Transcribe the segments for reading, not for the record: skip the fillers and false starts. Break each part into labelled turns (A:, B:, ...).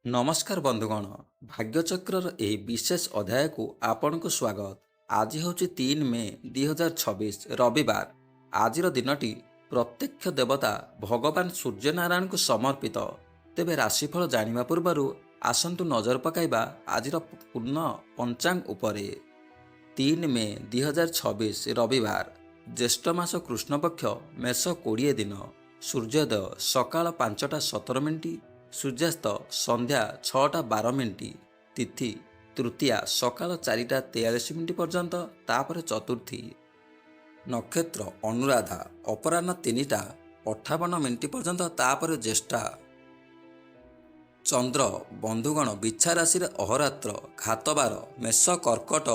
A: नमस्कार बंधुगण। भाग्यचक्रर ଏହି ବିଶେଷ ଅଧ୍ୟାୟକୁ ଆପଣଙ୍କୁ ସ୍ୱାଗତ। ଆଜି ହେଉଛି 3 ମେ 2026 ରବିବାର। ଆଜିର ଦିନଟି ପ୍ରତ୍ୟକ୍ଷ ଦେବତା ଭଗବାନ ସୂର୍ଯ୍ୟନାରାୟଣଙ୍କୁ ସମର୍ପିତ। ତେବେ ରାଶିଫଳ ଜାଣିବା ପୂର୍ବରୁ ଆସନ୍ତୁ ନଜର ପକାଇବା ଆଜିର ପୂର୍ଣ୍ଣ ପଞ୍ଚାଙ୍ଗ ଉପରେ। 3 ମେ 2026 ରବିବାର, ଜ୍ୟେଷ୍ଠ ମାସ କୃଷ୍ଣପକ୍ଷ ମେଷ 20 ଦିନ। ସୂର୍ଯ୍ୟୋଦୟ ସକାଳ 5ଟା 17 ମିନିଟ୍, ସୂର୍ଯ୍ୟାସ୍ତ ସନ୍ଧ୍ୟା 6ଟା 12 ମିନିଟ୍। ତିଥି ତୃତୀୟା ସକାଳ 4ଟା 43 ମିନିଟ୍ ପର୍ଯ୍ୟନ୍ତ, ତାପରେ ଚତୁର୍ଥୀ। ନକ୍ଷତ୍ର ଅନୁରାଧା ଅପରାହ୍ନ 3ଟା 58 ମିନିଟ୍ ପର୍ଯ୍ୟନ୍ତ, ତାପରେ ଜ୍ୟେଷ୍ଠା। ଚନ୍ଦ୍ର ବନ୍ଧୁଗଣ ବିଛା ରାଶିରେ ଅହରାତ୍ର ଘାତବାର ମେଷ କର୍କଟ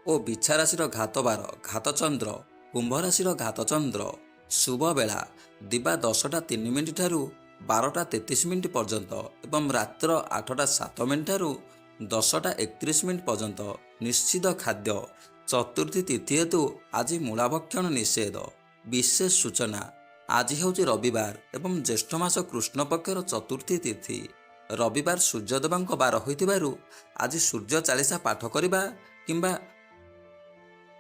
A: ଓ ବିଛା ରାଶିର ଘାତବାର ଘାତଚନ୍ଦ୍ର କୁମ୍ଭ ରାଶିର ଘାତଚନ୍ଦ୍ର। ଶୁଭ ବେଳା ଦିବା 10ଟା 3 ମିନିଟ୍ ଠାରୁ 12ଟା 33 ମିନିଟ୍ ପର୍ଯ୍ୟନ୍ତ ଏବଂ ରାତ୍ର 8ଟା 7 ମିନିଟ୍ ଠାରୁ 10ଟା 31 ମିନିଟ୍ ପର୍ଯ୍ୟନ୍ତ। ନିଶ୍ଚିତ ଖାଦ୍ୟ। ଚତୁର୍ଥୀ ତିଥି ହେତୁ ଆଜି ମୂଳାଭକ୍ଷଣ ନିଷେଧ। ବିଶେଷ ସୂଚନା, ଆଜି ହେଉଛି ରବିବାର ଏବଂ ଜ୍ୟେଷ୍ଠ ମାସ କୃଷ୍ଣପକ୍ଷର ଚତୁର୍ଥୀ ତିଥି। ରବିବାର ସୂର୍ଯ୍ୟଦେବଙ୍କ ବାର ହୋଇଥିବାରୁ ଆଜି ସୂର୍ଯ୍ୟ ଚାଳିଶା ପାଠ କରିବା କିମ୍ବା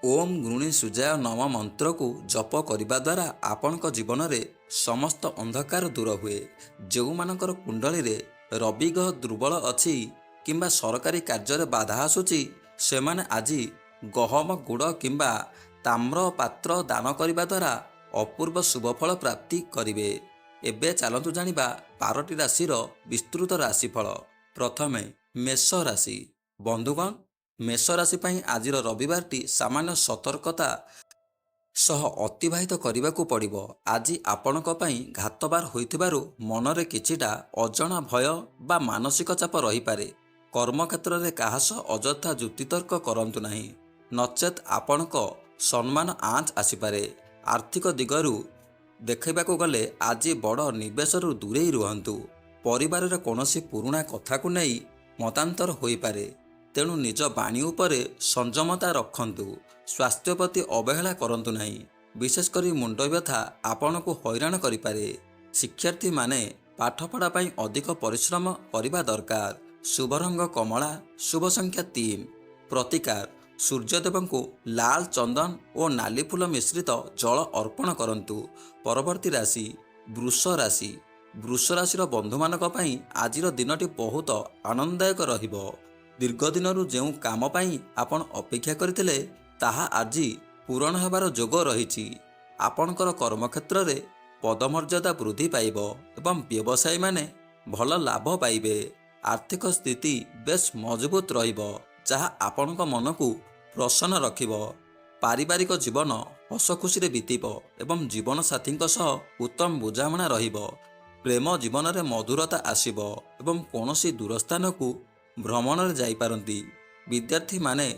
A: ଓମ୍ ଗୃଣୀ ସୂର୍ଯ୍ୟାୟ ନମ ମନ୍ତ୍ରକୁ ଜପ କରିବା ଦ୍ୱାରା ଆପଣଙ୍କ ଜୀବନରେ ସମସ୍ତ ଅନ୍ଧକାର ଦୂର ହୁଏ। ଯେଉଁମାନଙ୍କର କୁଣ୍ଡଳୀରେ ରବି ଗ୍ରହ ଦୁର୍ବଳ ଅଛି କିମ୍ବା ସରକାରୀ କାର୍ଯ୍ୟରେ ବାଧା ଆସୁଛି, ସେମାନେ ଆଜି ଗହମ ଗୁଡ଼ କିମ୍ବା ତାମ୍ର ପାତ୍ର ଦାନ କରିବା ଦ୍ୱାରା ଅପୂର୍ବ ଶୁଭଫଳ ପ୍ରାପ୍ତି କରିବେ। ଏବେ ଚାଲନ୍ତୁ ଜାଣିବା 12ଟି ରାଶିର ବିସ୍ତୃତ ରାଶିଫଳ। ପ୍ରଥମେ ମେଷ ରାଶି। ବନ୍ଧୁଗଣ, ମେଷ ରାଶି ପାଇଁ ଆଜିର ରବିବାରଟି ସାମାନ୍ୟ ସତର୍କତା ସହ ଅତିବାହିତ କରିବାକୁ ପଡ଼ିବ। ଆଜି ଆପଣଙ୍କ ପାଇଁ ଘାତବାର ହୋଇଥିବାରୁ ମନରେ କିଛିଟା ଅଜଣା ଭୟ ବା ମାନସିକ ଚାପ ରହିପାରେ। କର୍ମକ୍ଷେତ୍ରରେ କାହା ସହ ଅଯଥା ଯୁକ୍ତିତର୍କ କରନ୍ତୁ ନାହିଁ, ନଚେତ୍ ଆପଣଙ୍କ ସମ୍ମାନ ଆଞ୍ଚ ଆସିପାରେ। ଆର୍ଥିକ ଦିଗରୁ ଦେଖିବାକୁ ଗଲେ ଆଜି ବଡ଼ ନିବେଶରୁ ଦୂରେଇ ରୁହନ୍ତୁ। ପରିବାରରେ କୌଣସି ପୁରୁଣା କଥାକୁ ନେଇ ମତାନ୍ତର ହୋଇପାରେ, ତେଣୁ ନିଜ ବାଣୀ ଉପରେ ସଂଯମତା ରଖନ୍ତୁ। ସ୍ୱାସ୍ଥ୍ୟ ପ୍ରତି ଅବହେଳା କରନ୍ତୁ ନାହିଁ, ବିଶେଷ କରି ମୁଣ୍ଡବ୍ୟଥା ଆପଣଙ୍କୁ ହଇରାଣ କରିପାରେ। ଶିକ୍ଷାର୍ଥୀମାନେ ପାଠପଢ଼ା ପାଇଁ ଅଧିକ ପରିଶ୍ରମ କରିବା ଦରକାର। ଶୁଭ ରଙ୍ଗ କମଳା, ଶୁଭ ସଂଖ୍ୟା 3। ପ୍ରତିକାର ସୂର୍ଯ୍ୟଦେବଙ୍କୁ ଲାଲ ଚନ୍ଦନ ଓ ନାଲି ଫୁଲ ମିଶ୍ରିତ ଜଳ ଅର୍ପଣ କରନ୍ତୁ। ପରବର୍ତ୍ତୀ ରାଶି ବୃଷ ରାଶି। ବୃଷ ରାଶିର ବନ୍ଧୁମାନଙ୍କ ପାଇଁ ଆଜିର ଦିନଟି ବହୁତ ଆନନ୍ଦଦାୟକ ରହିବ। ଦୀର୍ଘ ଦିନରୁ ଯେଉଁ କାମ ପାଇଁ ଆପଣ ଅପେକ୍ଷା କରିଥିଲେ ତାହା ଆଜି ପୂରଣ ହେବାର ଯୋଗ ରହିଛି। ଆପଣଙ୍କର କର୍ମକ୍ଷେତ୍ରରେ ପଦମର୍ଯ୍ୟାଦା ବୃଦ୍ଧି ପାଇବ ଏବଂ ବ୍ୟବସାୟୀମାନେ ଭଲ ଲାଭ ପାଇବେ। ଆର୍ଥିକ ସ୍ଥିତି ବେଶ୍ ମଜବୁତ ରହିବ, ଯାହା ଆପଣଙ୍କ ମନକୁ ପ୍ରସନ୍ନ ରଖିବ। ପାରିବାରିକ ଜୀବନ ହସ ଖୁସିରେ ବିତିବ ଏବଂ ଜୀବନସାଥୀଙ୍କ ସହ ଉତ୍ତମ ବୁଝାମଣା ରହିବ। ପ୍ରେମ ଜୀବନରେ ମଧୁରତା ଆସିବ ଏବଂ କୌଣସି ଦୂର ସ୍ଥାନକୁ ଭ୍ରମଣରେ ଯାଇପାରନ୍ତି। ବିଦ୍ୟାର୍ଥୀମାନେ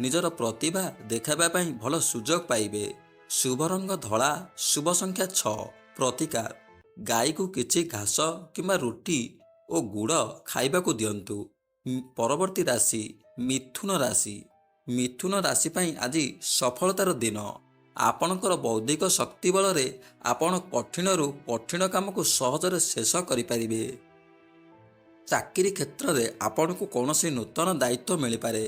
A: ନିଜର ପ୍ରତିଭା ଦେଖାଇବା ପାଇଁ ଭଲ ସୁଯୋଗ ପାଇବେ। ଶୁଭ ରଙ୍ଗ ଧଳା, ଶୁଭ ସଂଖ୍ୟା 6। ପ୍ରତିକାର ଗାଈକୁ କିଛି ଘାସ କିମ୍ବା ରୁଟି ଓ ଗୁଡ଼ ଖାଇବାକୁ ଦିଅନ୍ତୁ। ପରବର୍ତ୍ତୀ ରାଶି ମିଥୁନ ରାଶି। ମିଥୁନ ରାଶି ପାଇଁ ଆଜି ସଫଳତାର ଦିନ। ଆପଣଙ୍କର ବୌଦ୍ଧିକ ଶକ୍ତି ବଳରେ ଆପଣ କଠିନରୁ କଠିନ କାମକୁ ସହଜରେ ଶେଷ କରିପାରିବେ। ଚାକିରି କ୍ଷେତ୍ରରେ ଆପଣଙ୍କୁ କୌଣସି ନୂତନ ଦାୟିତ୍ୱ ମିଳିପାରେ,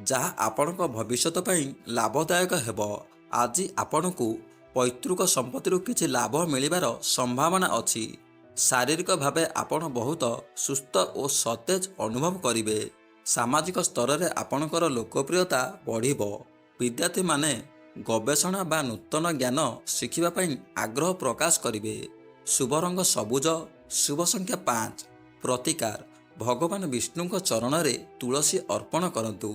A: ଯାହା ଆପଣଙ୍କ ଭବିଷ୍ୟତ ପାଇଁ ଲାଭଦାୟକ ହେବ। ଆଜି ଆପଣଙ୍କୁ ପୈତୃକ ସମ୍ପତ୍ତିରୁ କିଛି ଲାଭ ମିଳିବାର ସମ୍ଭାବନା ଅଛି। ଶାରୀରିକ ଭାବେ ଆପଣ ବହୁତ ସୁସ୍ଥ ଓ ସତେଜ ଅନୁଭବ କରିବେ। ସାମାଜିକ ସ୍ତରରେ ଆପଣଙ୍କର ଲୋକପ୍ରିୟତା ବଢ଼ିବ। ବିଦ୍ୟାର୍ଥୀମାନେ ଗବେଷଣା ବା ନୂତନ ଜ୍ଞାନ ଶିଖିବା ପାଇଁ ଆଗ୍ରହ ପ୍ରକାଶ କରିବେ। ଶୁଭ ରଙ୍ଗ ସବୁଜ, ଶୁଭ ସଂଖ୍ୟା 5। ପ୍ରତିକାର ଭଗବାନ ବିଷ୍ଣୁଙ୍କ ଚରଣରେ ତୁଳସୀ ଅର୍ପଣ କରନ୍ତୁ।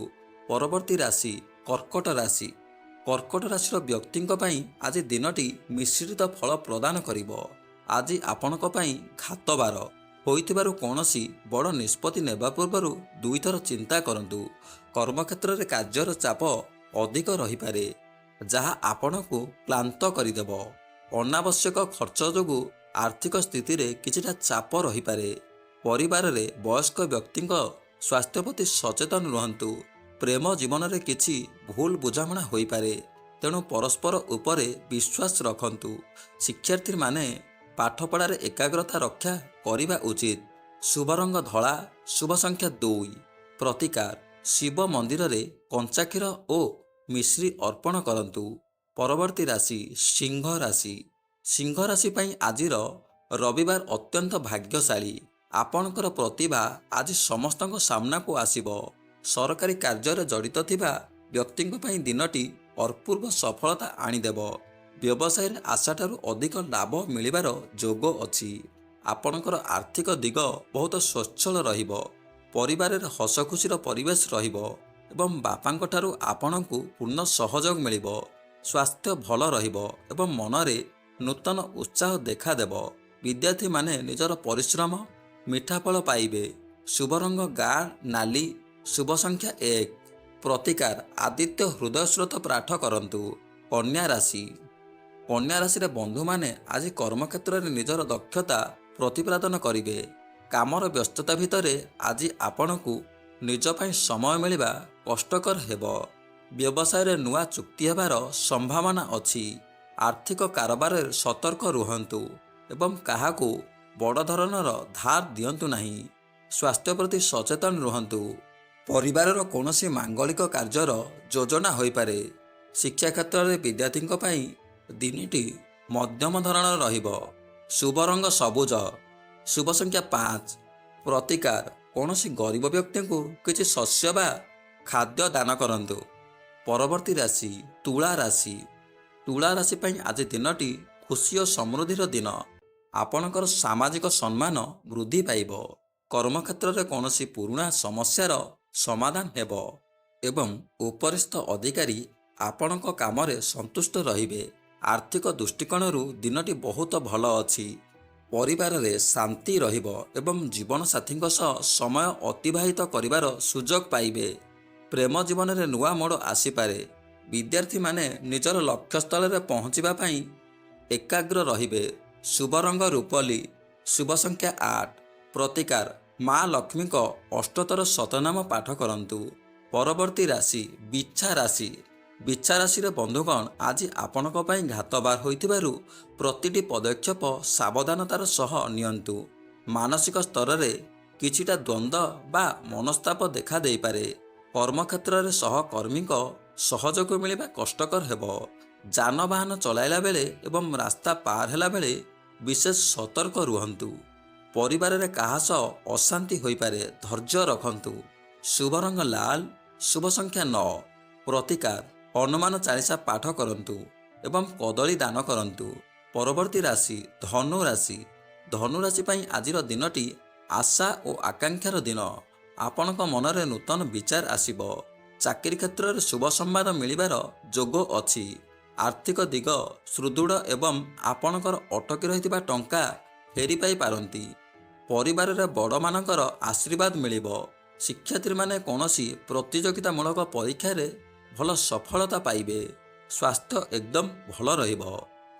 A: ପରବର୍ତ୍ତୀ ରାଶି କର୍କଟ ରାଶି। କର୍କଟ ରାଶିର ବ୍ୟକ୍ତିଙ୍କ ପାଇଁ ଆଜି ଦିନଟି ମିଶ୍ରିତ ଫଳ ପ୍ରଦାନ କରିବ। ଆଜି ଆପଣଙ୍କ ପାଇଁ ଘାତବାର ହୋଇଥିବାରୁ କୌଣସି ବଡ଼ ନିଷ୍ପତ୍ତି ନେବା ପୂର୍ବରୁ ଦୁଇଥର ଚିନ୍ତା କରନ୍ତୁ। କର୍ମକ୍ଷେତ୍ରରେ କାର୍ଯ୍ୟର ଚାପ ଅଧିକ ରହିପାରେ, ଯାହା ଆପଣଙ୍କୁ କ୍ଳାନ୍ତ କରିଦେବ। ଅନାବଶ୍ୟକ ଖର୍ଚ୍ଚ ଯୋଗୁଁ ଆର୍ଥିକ ସ୍ଥିତିରେ କିଛିଟା ଚାପ ରହିପାରେ। ପରିବାରରେ ବୟସ୍କ ବ୍ୟକ୍ତିଙ୍କ ସ୍ୱାସ୍ଥ୍ୟ ପ୍ରତି ସଚେତନ ରୁହନ୍ତୁ। ପ୍ରେମ ଜୀବନରେ କିଛି ଭୁଲ ବୁଝାମଣା ହୋଇପାରେ, ତେଣୁ ପରସ୍ପର ଉପରେ ବିଶ୍ୱାସ ରଖନ୍ତୁ। ଶିକ୍ଷାର୍ଥୀମାନେ ପାଠପଢ଼ାରେ ଏକାଗ୍ରତା ରକ୍ଷା କରିବା ଉଚିତ। ଶୁଭ ରଙ୍ଗ ଧଳା, ଶୁଭ ସଂଖ୍ୟା 2। ପ୍ରତିକାର ଶିବ ମନ୍ଦିରରେ କଞ୍ଚା କ୍ଷୀର ଓ ମିଶ୍ରି ଅର୍ପଣ କରନ୍ତୁ। ପରବର୍ତ୍ତୀ ରାଶି ସିଂହ ରାଶି। ସିଂହ ରାଶି ପାଇଁ ଆଜିର ରବିବାର ଅତ୍ୟନ୍ତ ଭାଗ୍ୟଶାଳୀ। ଆପଣଙ୍କର ପ୍ରତିଭା ଆଜି ସମସ୍ତଙ୍କ ସାମ୍ନାକୁ ଆସିବ। ସରକାରୀ କାର୍ଯ୍ୟରେ ଜଡ଼ିତ ଥିବା ବ୍ୟକ୍ତିଙ୍କ ପାଇଁ ଦିନଟି ଅପୂର୍ବ ସଫଳତା ଆଣିଦେବ। ବ୍ୟବସାୟରେ ଆଶାଠାରୁ ଅଧିକ ଲାଭ ମିଳିବାର ଯୋଗ ଅଛି। ଆପଣଙ୍କର ଆର୍ଥିକ ଦିଗ ବହୁତ ସ୍ୱଚ୍ଛଳ ରହିବ। ପରିବାରରେ ହସ ଖୁସିର ପରିବେଶ ରହିବ ଏବଂ ବାପାଙ୍କ ଠାରୁ ଆପଣଙ୍କୁ ପୂର୍ଣ୍ଣ ସହଯୋଗ ମିଳିବ। ସ୍ୱାସ୍ଥ୍ୟ ଭଲ ରହିବ ଏବଂ ମନରେ ନୂତନ ଉତ୍ସାହ ଦେଖାଦେବ। ବିଦ୍ୟାର୍ଥୀମାନେ ନିଜର ପରିଶ୍ରମ ମିଠା ଫଳ ପାଇବେ। ଶୁଭ ରଙ୍ଗ ଗାଢ଼ ନାଲି, ଶୁଭ ସଂଖ୍ୟା 1। ପ୍ରତିକାର ଆଦିତ୍ୟ ହୃଦୟ ସ୍ରୋତ ପାଠ କରନ୍ତୁ। କନ୍ୟା ରାଶି। କନ୍ୟା ରାଶିରେ ବନ୍ଧୁମାନେ ଆଜି କର୍ମକ୍ଷେତ୍ରରେ ନିଜର ଦକ୍ଷତା ପ୍ରତିପାଦନ କରିବେ। କାମର ବ୍ୟସ୍ତତା ଭିତରେ ଆଜି ଆପଣଙ୍କୁ ନିଜ ପାଇଁ ସମୟ ମିଳିବା କଷ୍ଟକର ହେବ। ବ୍ୟବସାୟରେ ନୂଆ ଚୁକ୍ତି ହେବାର ସମ୍ଭାବନା ଅଛି। ଆର୍ଥିକ କାରବାରରେ ସତର୍କ ରୁହନ୍ତୁ ଏବଂ କାହାକୁ ବଡ଼ ଧରଣର ଧାର ଦିଅନ୍ତୁ ନାହିଁ। ସ୍ୱାସ୍ଥ୍ୟ ପ୍ରତି ସଚେତନ ରୁହନ୍ତୁ। ପରିବାରର କୌଣସି ମାଙ୍ଗଳିକ କାର୍ଯ୍ୟର ଯୋଜନା ହୋଇପାରେ। ଶିକ୍ଷା କ୍ଷେତ୍ରରେ ବିଦ୍ୟାର୍ଥୀଙ୍କ ପାଇଁ ଦିନଟି ମଧ୍ୟମ ଧରଣର ରହିବ। ଶୁଭ ରଙ୍ଗ ସବୁଜ, ଶୁଭ ସଂଖ୍ୟା 5। ପ୍ରତିକାର କୌଣସି ଗରିବ ବ୍ୟକ୍ତିଙ୍କୁ କିଛି ଶସ୍ୟ ବା ଖାଦ୍ୟ ଦାନ କରନ୍ତୁ। ପରବର୍ତ୍ତୀ ରାଶି ତୁଳା ରାଶି। ତୁଳା ରାଶି ପାଇଁ ଆଜି ଦିନଟି ଖୁସି ଓ ସମୃଦ୍ଧିର ଦିନ। ଆପଣଙ୍କର ସାମାଜିକ ସମ୍ମାନ ବୃଦ୍ଧି ପାଇବ। କର୍ମକ୍ଷେତ୍ରରେ କୌଣସି ପୁରୁଣା ସମସ୍ୟାର ସମାଧାନ ହେବ ଏବଂ ଉପରିସ୍ଥ ଅଧିକାରୀ ଆପଣଙ୍କ କାମରେ ସନ୍ତୁଷ୍ଟ ରହିବେ। ଆର୍ଥିକ ଦୃଷ୍ଟିକୋଣରୁ ଦିନଟି ବହୁତ ଭଲ ଅଛି। ପରିବାରରେ ଶାନ୍ତି ରହିବ ଏବଂ ଜୀବନସାଥୀଙ୍କ ସହ ସମୟ ଅତିବାହିତ କରିବାର ସୁଯୋଗ ପାଇବେ। ପ୍ରେମ ଜୀବନରେ ନୂଆ ମୋଡ଼ ଆସିପାରେ। ବିଦ୍ୟାର୍ଥୀମାନେ ନିଜର ଲକ୍ଷ୍ୟସ୍ଥଳରେ ପହଞ୍ଚିବା ପାଇଁ ଏକାଗ୍ର ରହିବେ। ଶୁଭ ରଙ୍ଗ ରୂପଲି, ଶୁଭ ସଂଖ୍ୟା 8। ପ୍ରତିକାର ମା ଲକ୍ଷ୍ମୀଙ୍କ ଅଷ୍ଟୋତ୍ତର ଶତନାମ ପାଠ କରନ୍ତୁ। ପରବର୍ତ୍ତୀ ରାଶି ବିଛା ରାଶି। ବିଛା ରାଶିର ବନ୍ଧୁଗଣ ଆଜି ଆପଣଙ୍କ ପାଇଁ ଘାତବାର ହୋଇଥିବାରୁ ପ୍ରତିଟି ପଦକ୍ଷେପ ସାବଧାନତାର ସହ ନିଅନ୍ତୁ। ମାନସିକ ସ୍ତରରେ କିଛିଟା ଦ୍ୱନ୍ଦ୍ୱ ବା ମନସ୍ତାପ ଦେଖାଦେଇପାରେ। କର୍ମକ୍ଷେତ୍ରରେ ସହକର୍ମୀଙ୍କ ସହଯୋଗ ମିଳିବା କଷ୍ଟକର ହେବ। ଯାନବାହନ ଚଳାଇଲା ବେଳେ ଏବଂ ରାସ୍ତା ପାର ହେଲା ବେଳେ ବିଶେଷ ସତର୍କ ରୁହନ୍ତୁ। ପରିବାରରେ କାହା ସହ ଅଶାନ୍ତି ହୋଇପାରେ, ଧୈର୍ଯ୍ୟ ରଖନ୍ତୁ। ଶୁଭ ରଙ୍ଗ ଲାଲ, ଶୁଭ ସଂଖ୍ୟା 9। ପ୍ରତିକାର ହନୁମାନ ଚାଳିଶା ପାଠ କରନ୍ତୁ ଏବଂ କଦଳୀ ଦାନ କରନ୍ତୁ। ପରବର୍ତ୍ତୀ ରାଶି ଧନୁ ରାଶି। ଧନୁ ରାଶି ପାଇଁ ଆଜିର ଦିନଟି ଆଶା ଓ ଆକାଂକ୍ଷାର ଦିନ। ଆପଣଙ୍କ ମନରେ ନୂତନ ବିଚାର ଆସିବ। ଚାକିରି କ୍ଷେତ୍ରରେ ଶୁଭ ସମ୍ବାଦ ମିଳିବାର ଯୋଗ ଅଛି। ଆର୍ଥିକ ଦିଗ ସୁଦୃଢ଼ ଏବଂ ଆପଣଙ୍କର ଅଟକି ରହିଥିବା ଟଙ୍କା ଫେରି ପାଇପାରନ୍ତି। ପରିବାରରେ ବଡ଼ମାନଙ୍କର ଆଶୀର୍ବାଦ ମିଳିବ। ଶିକ୍ଷାର୍ଥୀମାନେ କୌଣସି ପ୍ରତିଯୋଗିତାମୂଳକ ପରୀକ୍ଷାରେ ଭଲ ସଫଳତା ପାଇବେ। ସ୍ୱାସ୍ଥ୍ୟ ଏକଦମ ଭଲ ରହିବ।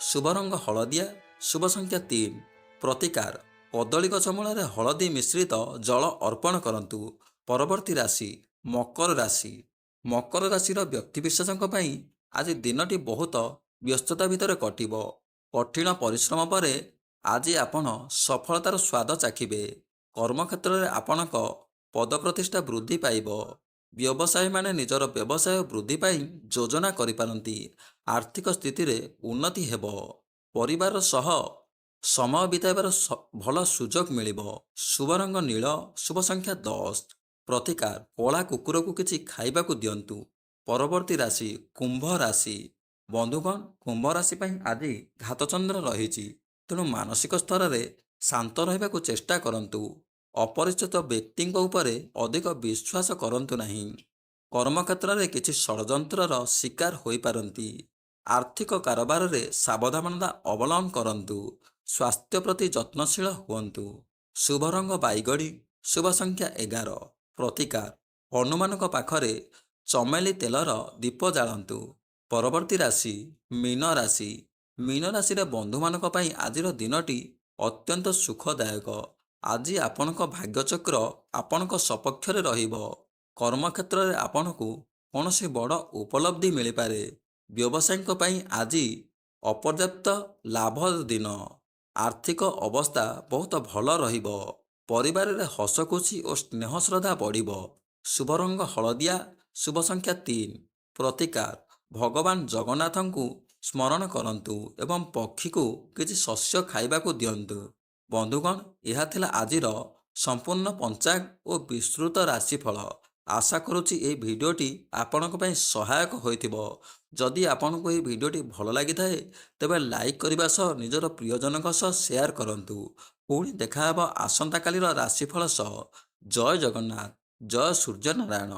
A: ଶୁଭ ରଙ୍ଗ ହଳଦିଆ, ଶୁଭ ସଂଖ୍ୟା 3। ପ୍ରତିକାର କଦଳୀ ଗଛ ମୂଳରେ ହଳଦୀ ମିଶ୍ରିତ ଜଳ ଅର୍ପଣ କରନ୍ତୁ। ପରବର୍ତ୍ତୀ ରାଶି ମକର ରାଶି। ମକର ରାଶିର ବ୍ୟକ୍ତିବିଶେଷଙ୍କ ପାଇଁ ଆଜି ଦିନଟି ବହୁତ ବ୍ୟସ୍ତତା ଭିତରେ କଟିବ। କଠିନ ପରିଶ୍ରମ ପରେ ଆଜି ଆପଣ ସଫଳତାର ସ୍ୱାଦ ଚାଖିବେ। କର୍ମକ୍ଷେତ୍ରରେ ଆପଣଙ୍କ ପଦପ୍ରତିଷ୍ଠା ବୃଦ୍ଧି ପାଇବ। ବ୍ୟବସାୟୀମାନେ ନିଜର ବ୍ୟବସାୟ ବୃଦ୍ଧି ପାଇଁ ଯୋଜନା କରିପାରନ୍ତି। ଆର୍ଥିକ ସ୍ଥିତିରେ ଉନ୍ନତି ହେବ। ପରିବାର ସହ ସମୟ ବିତାଇବାର ଭଲ ସୁଯୋଗ ମିଳିବ। ଶୁଭ ରଙ୍ଗ ନୀଳ, ଶୁଭ ସଂଖ୍ୟା 10। ପ୍ରତିକାର କଳା କୁକୁରକୁ କିଛି ଖାଇବାକୁ ଦିଅନ୍ତୁ। ପରବର୍ତ୍ତୀ ରାଶି କୁମ୍ଭ ରାଶି। ବନ୍ଧୁଗଣ, କୁମ୍ଭ ରାଶି ପାଇଁ ଆଜି ଘାତଚନ୍ଦ୍ର ରହିଛି, ତେଣୁ ମାନସିକ ସ୍ତରରେ ଶାନ୍ତ ରହିବାକୁ ଚେଷ୍ଟା କରନ୍ତୁ। ଅପରିଚିତ ବ୍ୟକ୍ତିଙ୍କ ଉପରେ ଅଧିକ ବିଶ୍ୱାସ କରନ୍ତୁ ନାହିଁ। କର୍ମକ୍ଷେତ୍ରରେ କିଛି ଷଡ଼ଯନ୍ତ୍ରର ଶିକାର ହୋଇପାରନ୍ତି। ଆର୍ଥିକ କାରବାରରେ ସାବଧାନତା ଅବଲମ୍ବନ କରନ୍ତୁ। ସ୍ୱାସ୍ଥ୍ୟ ପ୍ରତି ଯତ୍ନଶୀଳ ହୁଅନ୍ତୁ। ଶୁଭ ରଙ୍ଗ ବାଇଗଣୀ, ଶୁଭ ସଂଖ୍ୟା 11। ପ୍ରତିକାର ହନୁମାନଙ୍କ ପାଖରେ ଚମେଲି ତେଲର ଦୀପ ଜାଳନ୍ତୁ। ପରବର୍ତ୍ତୀ ରାଶି ମୀନ ରାଶି। ମୀନ ରାଶିରେ ବନ୍ଧୁମାନଙ୍କ ପାଇଁ ଆଜିର ଦିନଟି ଅତ୍ୟନ୍ତ ସୁଖଦାୟକ। ଆଜି ଆପଣଙ୍କ ଭାଗ୍ୟଚକ୍ର ଆପଣଙ୍କ ସପକ୍ଷରେ ରହିବ। କର୍ମକ୍ଷେତ୍ରରେ ଆପଣଙ୍କୁ କୌଣସି ବଡ଼ ଉପଲବ୍ଧି ମିଳିପାରେ। ବ୍ୟବସାୟୀଙ୍କ ପାଇଁ ଆଜି ଅପର୍ଯ୍ୟାପ୍ତ ଲାଭ ଦିନ। ଆର୍ଥିକ ଅବସ୍ଥା ବହୁତ ଭଲ ରହିବ। ପରିବାରରେ ହସଖୁସି ଓ ସ୍ନେହ ଶ୍ରଦ୍ଧା ବଢ଼ିବ। ଶୁଭ ରଙ୍ଗ ହଳଦିଆ, ଶୁଭ ସଂଖ୍ୟା 3। ପ୍ରତିକାର ଭଗବାନ ଜଗନ୍ନାଥଙ୍କୁ ସ୍ମରଣ କରନ୍ତୁ ଏବଂ ପକ୍ଷୀକୁ କିଛି ଶସ୍ୟ ଖାଇବାକୁ ଦିଅନ୍ତୁ। ବନ୍ଧୁଗଣ, ଏହା ଥିଲା ଆଜିର ସମ୍ପୂର୍ଣ୍ଣ ପଞ୍ଚାଙ୍ଗ ଓ ବିସ୍ତୃତ ରାଶିଫଳ। ଆଶା କରୁଛି ଏହି ଭିଡ଼ିଓଟି ଆପଣଙ୍କ ପାଇଁ ସହାୟକ ହୋଇଥିବ। ଯଦି ଆପଣଙ୍କୁ ଏହି ଭିଡ଼ିଓଟି ଭଲ ଲାଗିଥାଏ ତେବେ ଲାଇକ୍ କରିବା ସହ ନିଜର ପ୍ରିୟଜନଙ୍କ ସହ ସେୟାର କରନ୍ତୁ। ପୁଣି ଦେଖାହେବ ଆସନ୍ତାକାଲିର ରାଶିଫଳ ସହ। ଜୟ ଜଗନ୍ନାଥ, ଜୟ ସୂର୍ଯ୍ୟନାରାୟଣ।